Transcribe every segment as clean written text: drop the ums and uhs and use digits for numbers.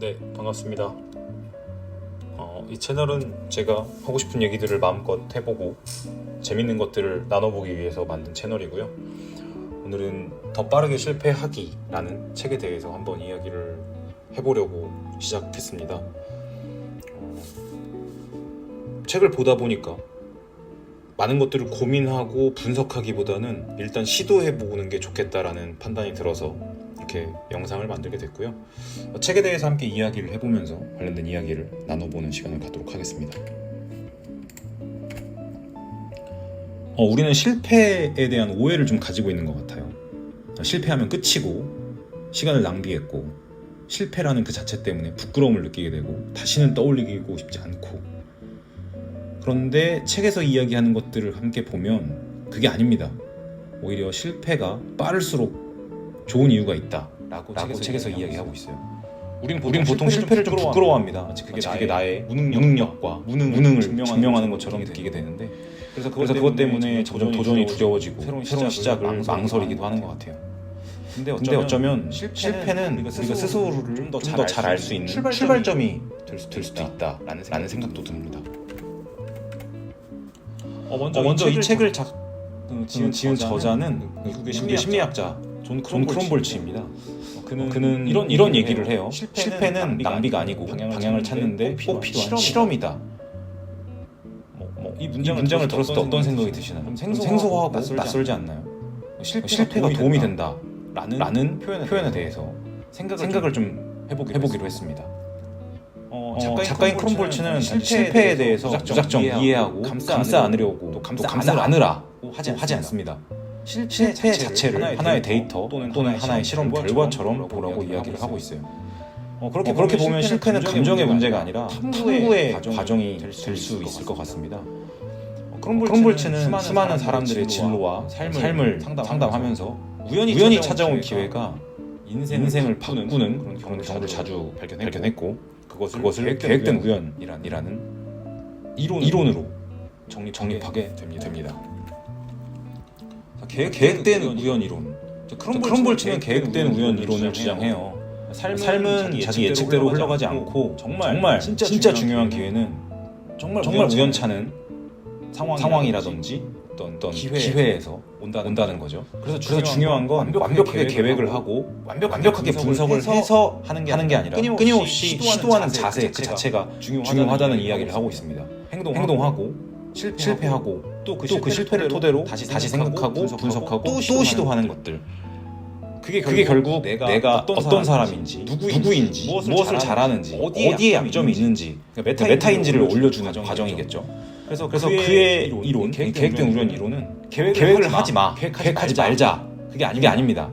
네, 반갑습니다. 이 채널은 제가 하고 싶은 얘기들을 마음껏 해보고 재밌는 것들을 나눠보기 위해서 만든 채널이고요. 오늘은 더 빠르게 실패하기라는 책에 대해서 한번 이야기를 해보려고 시작했습니다. 책을 보다 보니까 많은 것들을 고민하고 분석하기보다는 일단 시도해보는 게 좋겠다라는 판단이 들어서 이렇게 영상을 만들게 됐고요. 책에 대해서 함께 이야기를 해보면서 관련된 이야기를 나눠보는 시간을 갖도록 하겠습니다. 우리는 실패에 대한 오해를 좀 가지고 있는 것 같아요. 실패하면 끝이고 시간을 낭비했고 실패라는 그 자체 때문에 부끄러움을 느끼게 되고 다시는 떠올리고 싶지 않고, 그런데 책에서 이야기하는 것들을 함께 보면 그게 아닙니다. 오히려 실패가 빠를수록 좋은 이유가 있다라고 책에서 이야기하고 있어요. 우리는 보통 실패를 좀 부끄러워합니다. 마치 그게 나의 무능력과 무능을 증명하는 것처럼 느끼게 되는데, 그래서 그것 때문에 도전이 두려워지고 새로운 시작을 망설이기도 하는 것 같아요. 근데 어쩌면 실패는 우리가 스스로를 좀 더 잘 알 수 있는 출발점이 될 수도 있다라는 생각도 듭니다. 먼저 이 책을 지은 저자는 미국의 심리학자 존 크롬볼츠입니다. 그는 이런 얘기를 해요. 실패는 낭비가 아니고 방향을 찾는데 꼭 필요한 실험이다. 이 문장을 들었을 때 어떤 생각이 드시나요? 생소하고 낯설지 않나요? 실패가 도움이 된다라는 표현에 대해서 생각을 좀 해보기로 했습니다. 작가인 크롬볼츠는 실패에 대해서 무작정 이해하고 감싸 안으려고 또 감싸 안으라고 하지 않습니다. 실패 자체를 하나의 데이터 또는 하나의 실험 결과처럼 보라고 이야기를 하고 있어요. 그렇게 보면 실패는 감정의 문제가 아니라 탐구의 과정이 될 수 있을 것 같습니다. 크롬볼츠는 수많은 사람들의 진로와 삶을 상담하면서 우연히 찾아온 기회가 인생을 바꾸는 그런 경우를 자주 발견했고, 그것을 계획된 우연이라는 이론으로 정립하게 됩니다. 계획된 우연 이론. 크롬볼츠는 계획된 우연 이론을 주장해요. 삶은 자기 예측대로 흘러가지 않고 정말 진짜 중요한 기회는 정말 우연찮은 상황이라든지 어떤 기회에서 온다는 거죠. 그래서 중요한 건 완벽하게 계획을 하고 완벽하게 분석을 해서 하는 게 아니라 끊임없이 시도하는 자세 그 자체가 중요하다는 이야기를 하고 있습니다. 행동하고 실패하고 또 그 실패를 토대로 다시 생각하고 분석하고 또 시도하는 것들. 그게 결국 내가 어떤 사람인지 누구인지 무엇을 잘하는지 어디에 약점이 있는지 메타인지를 올려주는 과정이겠죠. 그래서 그의 이론, 계획된 우연 이론은 계획을 하지 마, 계획하지 말자, 그게 아닙니다.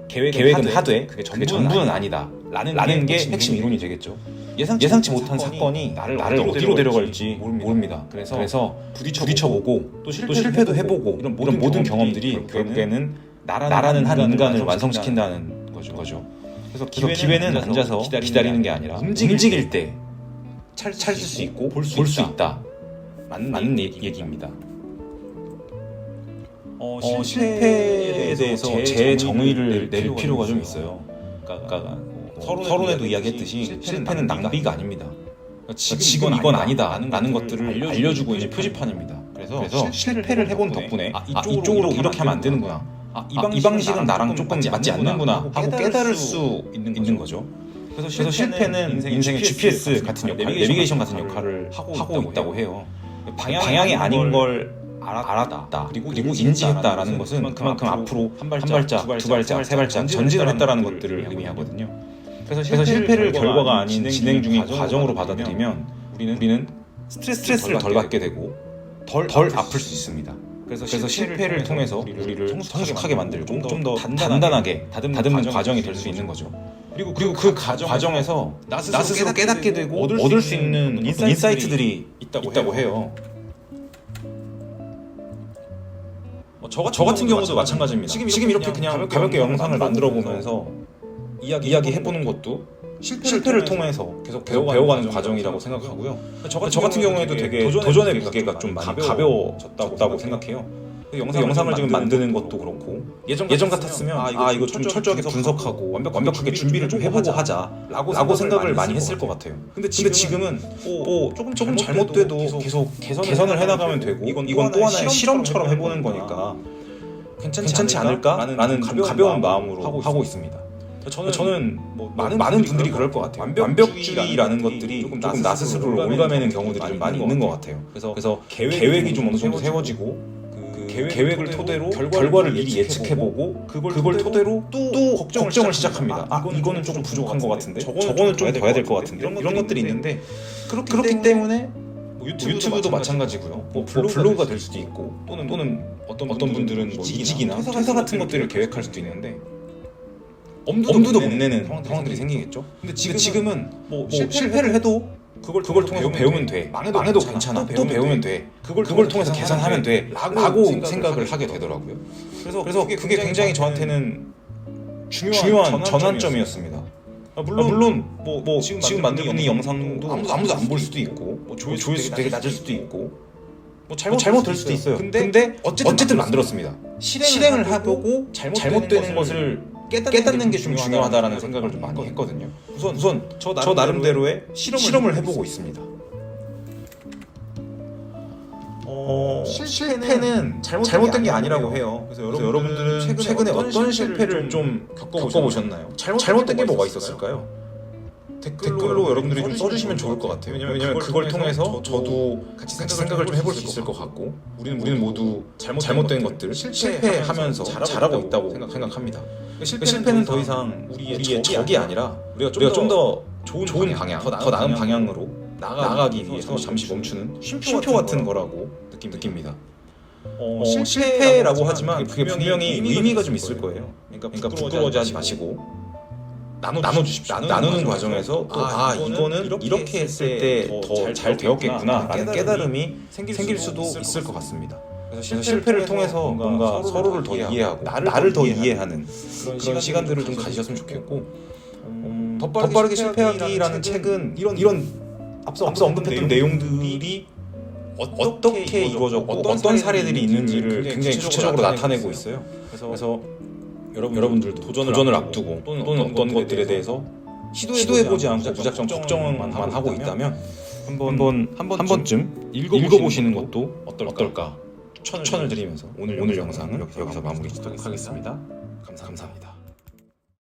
계획은 하되 그게 전부는 아니다 라는 게 핵심 이론이 되겠죠. 예상치 못한 사건이 나를 어디로 데려갈지 모릅니다. 그래서 부딪혀보고 또 실패도 해보고 이런 모든 경험들이 결국에는 나라는 한 인간을 완성시킨다는 거죠. 그래서 기회는 앉아서 기다리는 게 아니라 움직일 때 찾을 수 있고 볼 수 있다. 맞는 얘기입니다. 실패에 대해서 제 정의를 내릴 필요가 좀 있어요. 그러니까 서론에도 이야기했듯이 실패는 낭비가 아닙니다. 지금 이건 아니다 라는 것들을 알려주고 있는 표지판입니다. 그래서 실패를 해본 덕분에 이쪽으로 이렇게 하면 안 되는구나, 이 방식은 나랑 조금 맞지 않는구나 하고 깨달을 수 있는 거죠. 그래서 실패는 인생의 GPS 같은 역할, 내비게이션 같은 역할을 하고 있다고 해요. 방향이 아닌 걸 알았다 그리고 인지했다라는 것은 그만큼 앞으로 한 발짝, 두 발짝, 세 발짝 전진을 했다라는 것들을 의미하거든요. 그래서 실패를 결과가 아닌 진행 중인 과정으로 받아들이면 우리는 스트레스를 덜 받게 되고 덜 아플 수 있습니다. 그래서 실패를 통해서 우리를 성숙하게 만들고 좀 더 단단하게 다듬는 과정이 될 수 있는 거죠. 그리고 그 과정에서 나 스스로 깨닫게 되고 얻을 수 있는 인사이트들이 있다고 해요. 저 같은 경우도 마찬가지입니다. 지금 이렇게 그냥 가볍게 영상을 만들어 보면서 이야기해보는 것도 실패를 통해서 계속 배워가는 과정이라고 생각하고요. 저 같은 경우에도 되게 도전의 무게가 좀 많이 가벼워졌다고 생각해요. 그 영상을 지금 만드는 것도 그렇고 예전 같았으면 이거 좀 철저하게 분석하고 완벽하게 준비를 좀 해보고 하자라고 생각을 많이 했을 것 같아요. 근데 지금은 뭐 조금 잘못돼도 계속 개선을 해나가면 되고 이건 또 하나의 실험처럼 해보는 거니까 괜찮지 않을까라는 좀 가벼운 마음으로 하고 있습니다. 저는 뭐 많은 분들이 그럴 것 같아요. 완벽주의라는 것들이 조금 나 스스로를 올가매는 경우들이 좀 많이 있는 것 같아요. 그래서 계획이 좀 어느 정도 세워지고 그 계획을 토대로 결과를 미리 예측해보고 그걸 토대로 또 걱정을 시작합니다. 이거는 조금 부족한 것 같은데 저거는 좀 더 해야 될 것 같은데 이런 것들이 있는데 그렇기 때문에 뭐 유튜브도 마찬가지고요. 뭐 블로그가 될 수도 있고 또는 어떤 분들은 뭐 이직이나 퇴사 같은 것들을 계획할 수도 있는데 엄두도 못 내는 상황들이 생기겠죠. 근데 지금은 뭐 실패를 해도 그걸 통해서 배우면 돼. 망해도 괜찮아. 또 배우면 돼. 그걸 통해서 개선하면 돼. 라고 생각을 하게 되더라고요. 그래서 그게 굉장히 저한테는 중요한 전환점이었습니다. 물론 뭐 지금 만들고 있는 영상도 아무도 안 볼 수도 있고 뭐 조회수 되게 낮을 수도 있고 뭐 잘못될 수도 있어요. 근데 어쨌든 만들었습니다. 실행을 해보고 잘못되는 것을 깨닫는 게 좀 중요하다라는 생각을 좀 많이 했거든요. 우선 저 나름대로의 실험을 해보고 있습니다. 실패는 잘못된 게 아니라고 해요. 그래서 여러분들은 최근에 어떤 실패를 좀 겪어보셨나요? 잘못된 게 뭐가 있었을까요? 댓글로 여러분들이 좀 써주시면 좋을 것 같아요. 왜냐면 그걸 통해서 저도 같이 생각을 좀 해볼 수 있을 것 같고 우리는 모두 잘못된 것들 실패하면서 잘하고 있다고 생각합니다. 실패는 더 이상 우리의 적이 아니라 우리가 좀 더 좋은 방향, 더 나은 방향으로 나아가기 위해서 잠시 멈추는 쉼표 같은 거라고 느낍니다. 실패라고 하지만 그게 분명히 의미가 좀 있을 거예요. 그러니까 부끄러워하지 마시고 나눠주십시오. 나누는 과정에서 이거는 이렇게 했을 때 더 잘 되었겠구나 라는 깨달음이 생길 수도 있을 것 같습니다. 그래서 실패를 통해서 뭔가 서로를 더 이해하고 나를 더 이해하는 그런 시간들을 좀 가지셨으면 좋겠고 더 빠르게 실패하기라는 책은 이런 앞서 언급했던 내용들이 어떻게 이루어졌고 어떤 사례들이 있는지를 굉장히 구체적으로 나타내고 있어요. 그래서 여러분들도 도전을 앞두고 또는 어떤 것들에 대해서 시도해보지 않고 무작정 걱정만 하고 있다면 한 번쯤 읽어보시는 것도 어떨까 추천을 드리면서 오늘 영상은 여기서 마무리 짓도록 하겠습니다. 감사합니다.